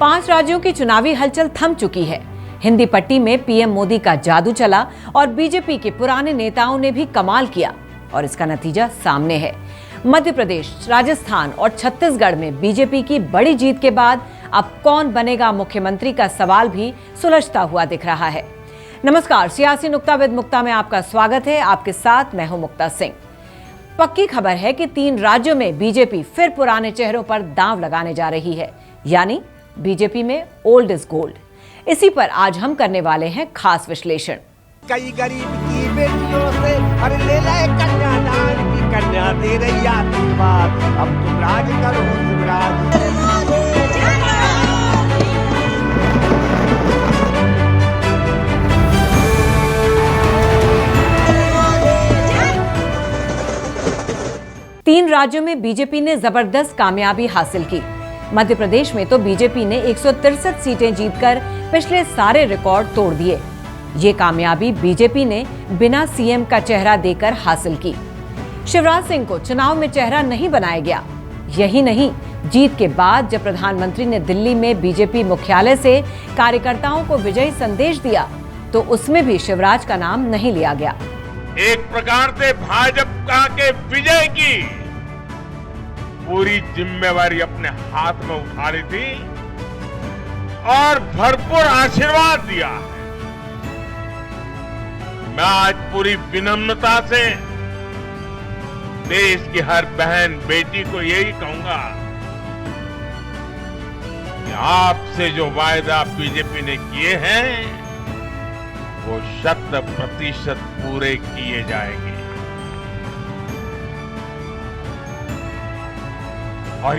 5 राज्यों की चुनावी हलचल थम चुकी है। हिंदी पट्टी में पीएम मोदी का जादू चला और बीजेपी के पुराने नेताओं ने भी कमाल किया और इसका नतीजा सामने है। मध्य प्रदेश, राजस्थान और छत्तीसगढ़ में बीजेपी की बड़ी जीत के बाद अब कौन बनेगा मुख्यमंत्री का सवाल भी सुलझता हुआ दिख रहा है। नमस्कार, सियासी नुक्ता विद मुक्ता में आपका स्वागत है। आपके साथ मैं हूं मुक्ता सिंह। पक्की खबर है कि 3 राज्यों में बीजेपी फिर पुराने चेहरों पर दांव लगाने जा रही है, यानी बीजेपी में ओल्ड इज गोल्ड। इसी पर आज हम करने वाले हैं खास विश्लेषण। कई गरीब की बेटियों से हर ले लाए कन्यादान की कन्या दे रही आशीर्वाद। अब तुम राज करो शिवराज। तीन राज्यों में बीजेपी ने जबरदस्त कामयाबी हासिल की। मध्य प्रदेश में तो बीजेपी ने 163 सीटें जीतकर पिछले सारे रिकॉर्ड तोड़ दिए। ये कामयाबी बीजेपी ने बिना सीएम का चेहरा देकर हासिल की। शिवराज सिंह को चुनाव में चेहरा नहीं बनाया गया। यही नहीं, जीत के बाद जब प्रधानमंत्री ने दिल्ली में बीजेपी मुख्यालय से कार्यकर्ताओं को विजयी संदेश दिया तो उसमें भी शिवराज का नाम नहीं लिया गया। एक प्रकार से भाजपा के विजय की पूरी जिम्मेवारी अपने हाथ में उठा रही थी और भरपूर आशीर्वाद दिया है। मैं आज पूरी विनम्रता से देश की हर बहन बेटी को यही कहूंगा कि आपसे जो वायदा बीजेपी ने किए हैं वो 100% पूरे किए जाएंगे। और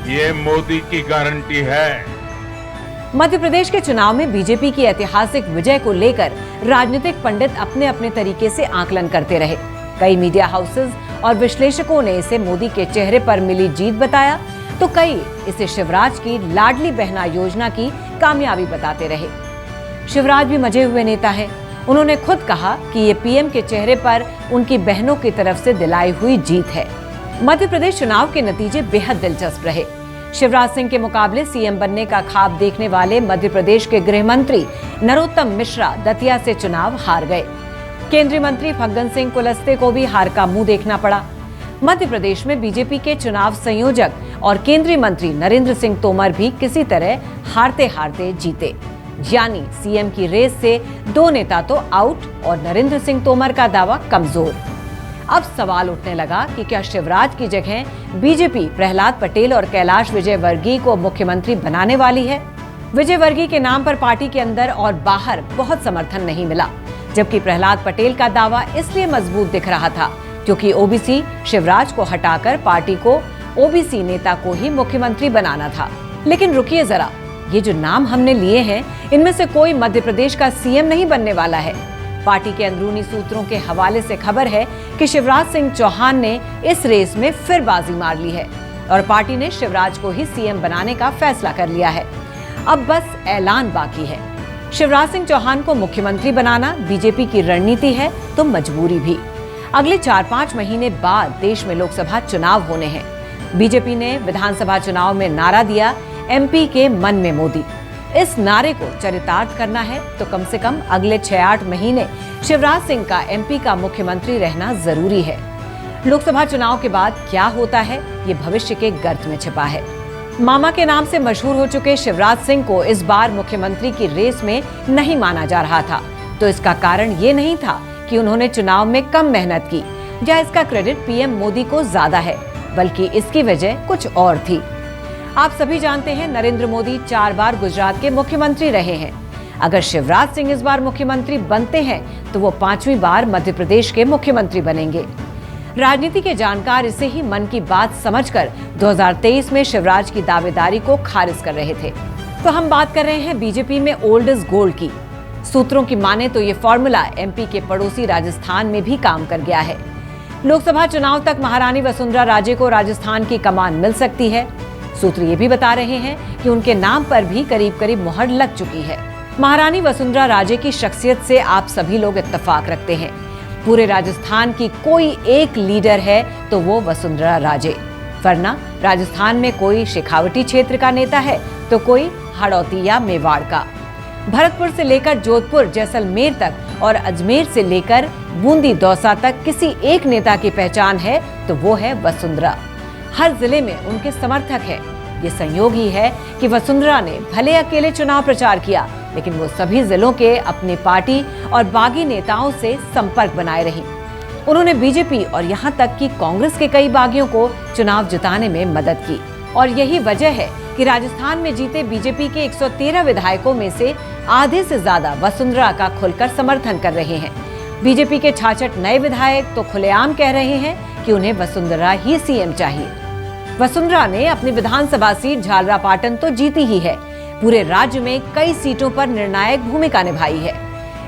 ये मोदी की गारंटी है। मध्य प्रदेश के चुनाव में बीजेपी की ऐतिहासिक विजय को लेकर राजनीतिक पंडित अपने अपने तरीके से आकलन करते रहे। कई मीडिया हाउसेस और विश्लेषकों ने इसे मोदी के चेहरे पर मिली जीत बताया, तो कई इसे शिवराज की लाडली बहना योजना की कामयाबी बताते रहे। शिवराज भी मजे हुए नेता है। उन्होंने खुद कहा कि ये पीएम के चेहरे पर उनकी बहनों की तरफ से दिलाई हुई जीत है। मध्य प्रदेश चुनाव के नतीजे बेहद दिलचस्प रहे। शिवराज सिंह के मुकाबले सीएम बनने का ख्वाब देखने वाले मध्य प्रदेश के गृह मंत्री नरोत्तम मिश्रा दतिया से चुनाव हार गए। केंद्रीय मंत्री फग्गन सिंह कुलस्ते को भी हार का मुंह देखना पड़ा। मध्य प्रदेश में बीजेपी के चुनाव संयोजक और केंद्रीय मंत्री नरेंद्र सिंह तोमर भी किसी तरह हारते हारते जीते, यानी सीएम की रेस से 2 नेता तो आउट और नरेंद्र सिंह तोमर का दावा कमजोर। अब सवाल उठने लगा कि क्या शिवराज की जगह बीजेपी प्रहलाद पटेल और कैलाश विजयवर्गीय को मुख्यमंत्री बनाने वाली है। विजयवर्गीय के नाम पर पार्टी के अंदर और बाहर बहुत समर्थन नहीं मिला, जबकि प्रहलाद पटेल का दावा इसलिए मजबूत दिख रहा था क्योंकि ओबीसी शिवराज को हटाकर पार्टी को ओबीसी नेता को ही मुख्यमंत्री बनाना था। लेकिन रुकिए जरा, ये जो नाम हमने लिए हैं इनमें से कोई मध्य प्रदेश का सीएम नहीं बनने वाला है। पार्टी के अंदरूनी सूत्रों के हवाले से खबर है कि शिवराज सिंह चौहान ने इस रेस में फिर बाजी मार ली है और पार्टी ने शिवराज को ही सीएम बनाने का फैसला कर लिया है। अब बस ऐलान बाकी है। शिवराज सिंह चौहान को मुख्यमंत्री बनाना बीजेपी की रणनीति है तो मजबूरी भी। अगले 4-5 महीने बाद देश में लोकसभा चुनाव होने हैं। बीजेपी ने विधानसभा चुनाव में नारा दिया, एमपी के मन में मोदी। इस नारे को चरितार्थ करना है तो कम से कम अगले 6-8 महीने शिवराज सिंह का एमपी का मुख्यमंत्री रहना जरूरी है। लोकसभा चुनाव के बाद क्या होता है ये भविष्य के गर्त में छिपा है। मामा के नाम से मशहूर हो चुके शिवराज सिंह को इस बार मुख्यमंत्री की रेस में नहीं माना जा रहा था, तो इसका कारण ये नहीं था कि उन्होंने चुनाव में कम मेहनत की या इसका क्रेडिट पीएम मोदी को ज्यादा है, बल्कि इसकी वजह कुछ और थी। आप सभी जानते हैं नरेंद्र मोदी 4 बार गुजरात के मुख्यमंत्री रहे हैं। अगर शिवराज सिंह इस बार मुख्यमंत्री बनते हैं तो वो 5वीं बार मध्य प्रदेश के मुख्यमंत्री बनेंगे। राजनीति के जानकार इसे ही मन की बात समझकर 2023 में शिवराज की दावेदारी को खारिज कर रहे थे। तो हम बात कर रहे हैं बीजेपी में ओल्ड इज गोल्ड की। सूत्रों की माने तो ये फॉर्मूला एमपी के पड़ोसी राजस्थान में भी काम कर गया है। लोकसभा चुनाव तक महारानी वसुंधरा राजे को राजस्थान की कमान मिल सकती है। सूत्र ये भी बता रहे हैं कि उनके नाम पर भी करीब करीब मुहर लग चुकी है। महारानी वसुंधरा राजे की शख्सियत से आप सभी लोग इत्तेफाक रखते हैं। पूरे राजस्थान की कोई एक लीडर है तो वो वसुंधरा राजे। वरना राजस्थान में कोई शेखावटी क्षेत्र का नेता है तो कोई हाड़ौती या मेवाड़ का। भरतपुर से लेकर जोधपुर, जैसलमेर तक और अजमेर से लेकर बूंदी, दौसा तक किसी एक नेता की पहचान है तो वो है वसुंधरा। हर जिले में उनके समर्थक है। ये संयोग ही है कि वसुंधरा ने भले अकेले चुनाव प्रचार किया, लेकिन वो सभी जिलों के अपने पार्टी और बागी नेताओं से संपर्क बनाए रही। उन्होंने बीजेपी और यहाँ तक कि कांग्रेस के कई बागियों को चुनाव जिताने में मदद की और यही वजह है कि राजस्थान में जीते बीजेपी के 113 विधायकों में से आधे से ज्यादा वसुंधरा का खुलकर समर्थन कर रहे हैं। बीजेपी के 66 नए विधायक तो खुलेआम कह रहे हैं कि उन्हें वसुंधरा ही सीएम चाहिए। वसुंधरा ने अपनी विधानसभा सीट झालरापाटन तो जीती ही है, पूरे राज्य में कई सीटों पर निर्णायक भूमिका निभाई है।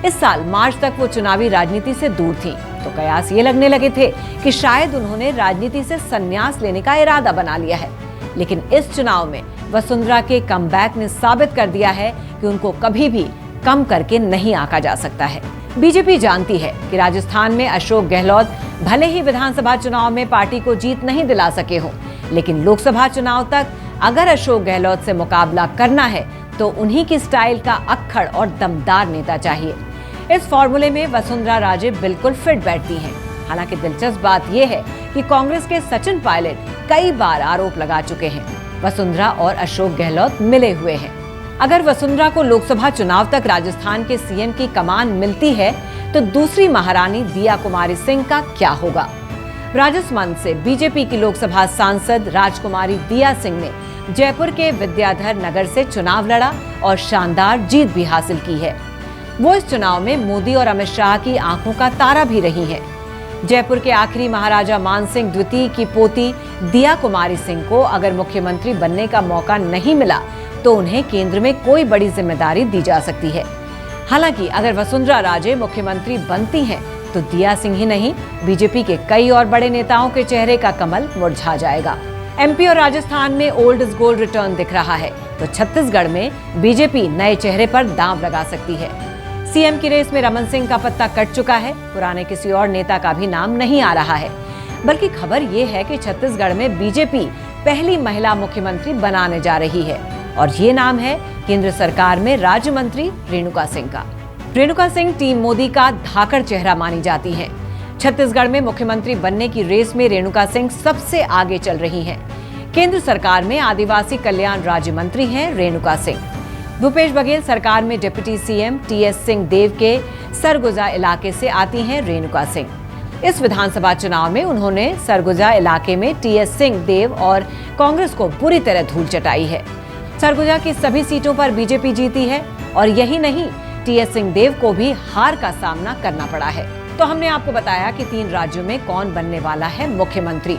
इस साल मार्च तक वो चुनावी राजनीति से दूर थी, तो कयास ये लगने लगे थे कि शायद उन्होंने राजनीति से संन्यास लेने का इरादा बना लिया है। लेकिन इस चुनाव में वसुंधरा के कमबैक ने साबित कर दिया है कि उनको कभी भी कम करके नहीं आंका जा सकता है। बीजेपी जानती है कि राजस्थान में अशोक गहलोत भले ही विधानसभा चुनाव में पार्टी को जीत नहीं दिला सके हों, लेकिन लोकसभा चुनाव तक अगर अशोक गहलोत से मुकाबला करना है तो उन्हीं की स्टाइल का अक्खड़ और दमदार नेता चाहिए। इस फॉर्मूले में वसुंधरा राजे बिल्कुल फिट बैठती हैं। हालांकि दिलचस्प बात यह है कि कांग्रेस के सचिन पायलट कई बार आरोप लगा चुके हैं वसुंधरा और अशोक गहलोत मिले हुए हैं। अगर वसुंधरा को लोकसभा चुनाव तक राजस्थान के सीएम की कमान मिलती है तो दूसरी महारानी दिया कुमारी सिंह का क्या होगा? राजसमंद से बीजेपी की लोकसभा सांसद राजकुमारी दिया सिंह ने जयपुर के विद्याधर नगर से चुनाव लड़ा और शानदार जीत भी हासिल की है। वो इस चुनाव में मोदी और अमित शाह की आंखों का तारा भी रही हैं। जयपुर के आखिरी महाराजा मानसिंह द्वितीय की पोती दिया कुमारी सिंह को अगर मुख्यमंत्री बनने का मौका नहीं मिला तो उन्हें केंद्र में कोई बड़ी जिम्मेदारी दी जा सकती है। हालांकि अगर वसुंधरा राजे मुख्यमंत्री बनती हैं तो दिया सिंह ही नहीं, बीजेपी के कई और बड़े नेताओं के चेहरे का कमल मुरझा जाएगा। एमपी और राजस्थान में ओल्ड इज गोल्ड रिटर्न दिख रहा है तो छत्तीसगढ़ में बीजेपी नए चेहरे पर दांव लगा सकती है। सीएम की रेस में रमन सिंह का पत्ता कट चुका है, पुराने किसी और नेता का भी नाम नहीं आ रहा है। बल्कि खबर ये है कि छत्तीसगढ़ में बीजेपी पहली महिला मुख्यमंत्री बनाने जा रही है और ये नाम है केंद्र सरकार में राज्य मंत्री रेणुका सिंह का। रेणुका सिंह टीम मोदी का धाकड़ चेहरा मानी जाती हैं। छत्तीसगढ़ में मुख्यमंत्री बनने की रेस में रेणुका सिंह सबसे आगे चल रही हैं। केंद्र सरकार में आदिवासी कल्याण राज्य मंत्री हैं रेणुका सिंह। भूपेश बघेल सरकार में डिप्टी सीएम टीएस सिंह देव के सरगुजा इलाके से आती हैं रेणुका सिंह। इस विधानसभा चुनाव में उन्होंने सरगुजा इलाके में टीएस सिंह देव और कांग्रेस को पूरी तरह धूल चटाई है। सरगुजा की सभी सीटों पर बीजेपी जीती है और यही नहीं, टीएस सिंह देव को भी हार का सामना करना पड़ा है। तो हमने आपको बताया कि 3 राज्यों में कौन बनने वाला है मुख्यमंत्री।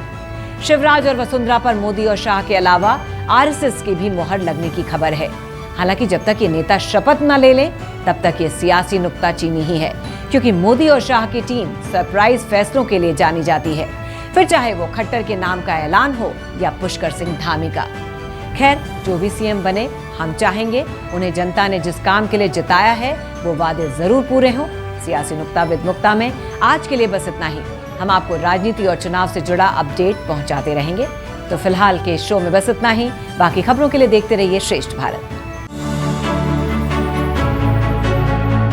शिवराज और वसुंधरा पर मोदी और शाह के अलावा आरएसएस की भी मुहर लगने की खबर है। हालांकि जब तक ये नेता शपथ न ले लें तब तक ये सियासी नुक्ताचीनी ही है, क्योंकि मोदी और शाह की टीम सरप्राइज फैसलों के लिए जानी जाती है, फिर चाहे वो खट्टर के नाम का ऐलान हो या पुष्कर सिंह धामी का। खैर, जो भी सीएम बने, हम चाहेंगे उन्हें जनता ने जिस काम के लिए जिताया है वो वादे जरूर पूरे हों। सियासी नुक्ता विद मुक्ता में आज के लिए बस इतना ही। हम आपको राजनीति और चुनाव से जुड़ा अपडेट पहुंचाते रहेंगे। तो फिलहाल के शो में बस इतना ही। बाकी खबरों के लिए देखते रहिए श्रेष्ठ भारत।